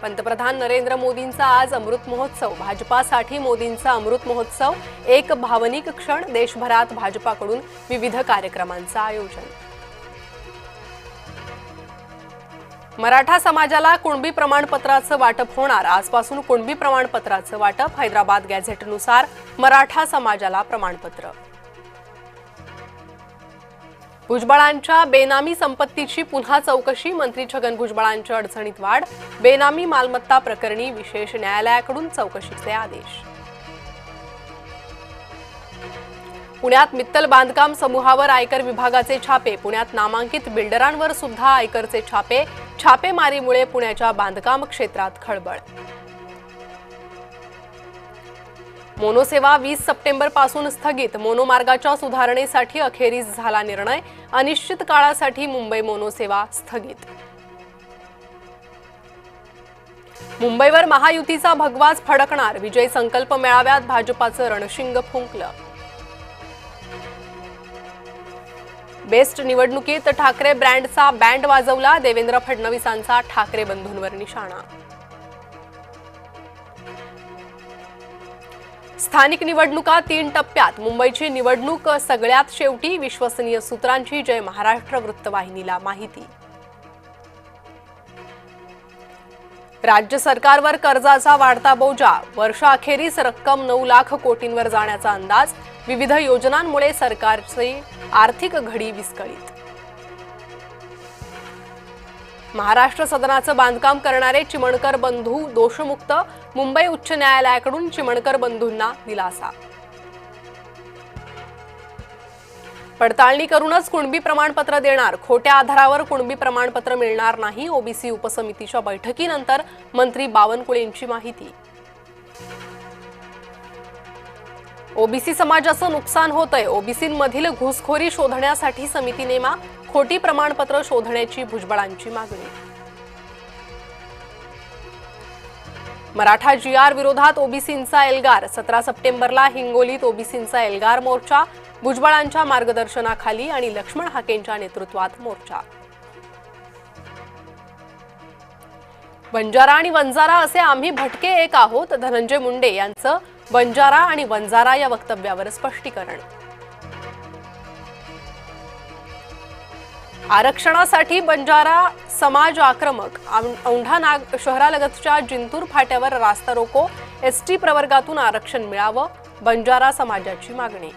पंतप्रधान नरेंद्र मोदींचा आज अमृत महोत्सव। भाजपासाठी मोदींचा अमृत महोत्सव एक भावनिक क्षण। देशभरात भाजपाकडून विविध कार्यक्रमांचं आयोजन। मराठा समाजाला कुणबी प्रमाणपत्राचं वाटप होणार। आजपासून कुणबी प्रमाणपत्राचं वाटप। हैदराबाद गॅझेटनुसार मराठा समाजाला प्रमाणपत्र। भुजबळांच्या बेनामी संपत्तीची पुन्हा चौकशी। मंत्री छगन भुजबळांच्या अडचणीत वाढ। बेनामी मालमत्ता प्रकरणी विशेष न्यायालयाकडून चौकशीचे आदेश। पुण्यात मित्तल बांधकाम समूहावर आयकर विभागाचे छापे। पुण्यात नामांकित बिल्डरांवर सुद्धा आयकरचे छापे। छापेमारीमुळे पुण्याच्या बांधकाम क्षेत्रात खळबळ। मोनोसेवा 20 सप्टेंबरपासून स्थगित। मोनोमार्गाच्या सुधारणेसाठी अखेरीस झाला निर्णय। अनिश्चित काळासाठी मुंबई मोनोसेवा स्थगित। मुंबईवर महायुतीचा भगवाच फडकणार। विजय संकल्प मेळाव्यात भाजपाचं रणशिंग फुंकलं। बेस्ट निवडणुकीत ठाकरे ब्रँडचा बँड वाजवला। देवेंद्र फडणवीसांचा ठाकरे बंधूंवर निशाणा। स्थानिक निवडणुका 3 टप्प्यात। मुंबईची निवडणूक सगळ्यात शेवटी। विश्वसनीय सूत्रांची जय महाराष्ट्र वृत्तवाहिनीला माहिती। राज्य सरकारवर कर्जाचा वाढता बोजा। वर्षाअखेरीस रक्कम 9 लाख कोटींवर जाण्याचा अंदाज। विविध योजनांमुळे सरकारची आर्थिक घडी विस्कळीत। महाराष्ट्र सदनाचं बांधकाम करणारे चिमणकर बंधू दोषमुक्त। मुंबई उच्च न्यायालयाकडून चिमणकर बंधूंना दिलासा। पडताळणी करूनच कुणबी प्रमाणपत्र देणार। खोट्या आधारावर कुणबी प्रमाणपत्र मिळणार नाही। ओबीसी उपसमितीच्या बैठकीनंतर मंत्री बावनकुळेंची माहिती। ओबीसी समाजाचं नुकसान होतंय। ओबीसींमधील घुसखोरी शोधण्यासाठी समिती नेमा। खोटी प्रमाणपत्र शोधण्याची भुजबळांची मागणी। मराठा जीआर विरोधात ओबीसींचा एल्गार। 17 सप्टेंबरला हिंगोलीत ओबीसींचा एल्गार मोर्चा। भुजबळांच्या मार्गदर्शनाखाली आणि लक्ष्मण हाकेंच्या नेतृत्वात मोर्चा। बंजारा आणि वंजारा असे आम्ही भटके एक आहोत। धनंजय मुंडे यांचं बंजारा आणि वंजारा या वक्तव्यावर स्पष्टीकरण। आरक्षणासाठी बंजारा समाज आक्रमक। औंढा शहरालगतच्या जिंतूर फाट्यावर रास्ता रोको। एसटी प्रवर्गातून आरक्षण मिळावं। बंजारा समाजाची मागणी।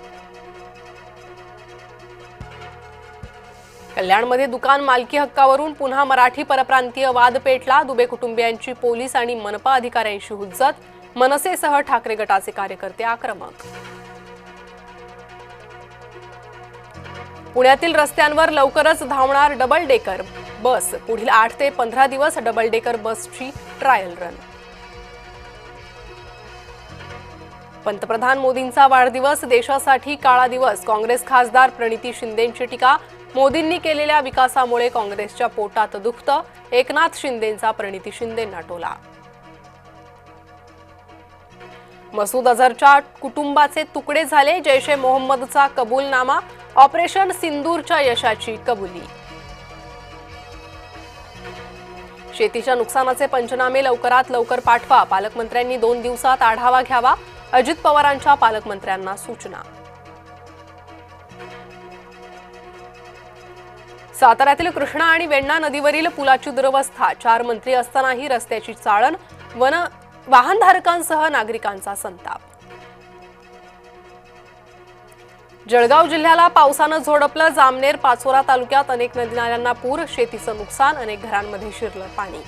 कल्याणमध्ये दुकान मालकी हक्कावरून पुन्हा मराठी परप्रांतीय वाद पेटला। दुबे कुटुंबियांची पोलीस आणि मनपा अधिकाऱ्यांशी हुज्जत। मनसेसह ठाकरे गटाचे कार्यकर्ते आक्रमक। पुण्यातील रस्त्यांवर लवकरच धावणार डबल डेकर बस। पुढील 8 ते 15 दिवस डबल डेकर बसची ट्रायल रन। पंतप्रधान मोदींचा वाढदिवस देशासाठी काळा दिवस। काँग्रेस खासदार प्रणिती शिंदेंची टीका। मोदींनी केलेल्या विकासामुळे काँग्रेसच्या पोटात दुखतं। एकनाथ शिंदेंचा प्रणिती शिंदेंना टोला। मसूद अझरच्या कुटुंबाचे तुकडे झाले। जैश ए मोहम्मदचा कबूलनामा। ऑपरेशन सिंदूरच्या यशाची कबुली। शेतीच्या नुकसानाचे पंचनामे लवकरात लवकर पाठवा। पालकमंत्र्यांनी 2 दिवसात आढावा घ्यावा। अजित पवारांच्या पालकमंत्र्यांना सूचना। साताऱ्यातील कृष्णा आणि वेण्णा नदीवरील पुलाची दुरवस्था। 4 मंत्री असतानाही रस्त्याची चाळण। वाहनधारकांसह नागरिकांचा संताप। जळगाव जिल्ह्याला पावसानं झोडपलं। जामनेर पाचोरा तालुक्यात अनेक नदी नाल्यांना पूर। शेतीचं नुकसान। अनेक घरांमध्ये शिरलं पाणी।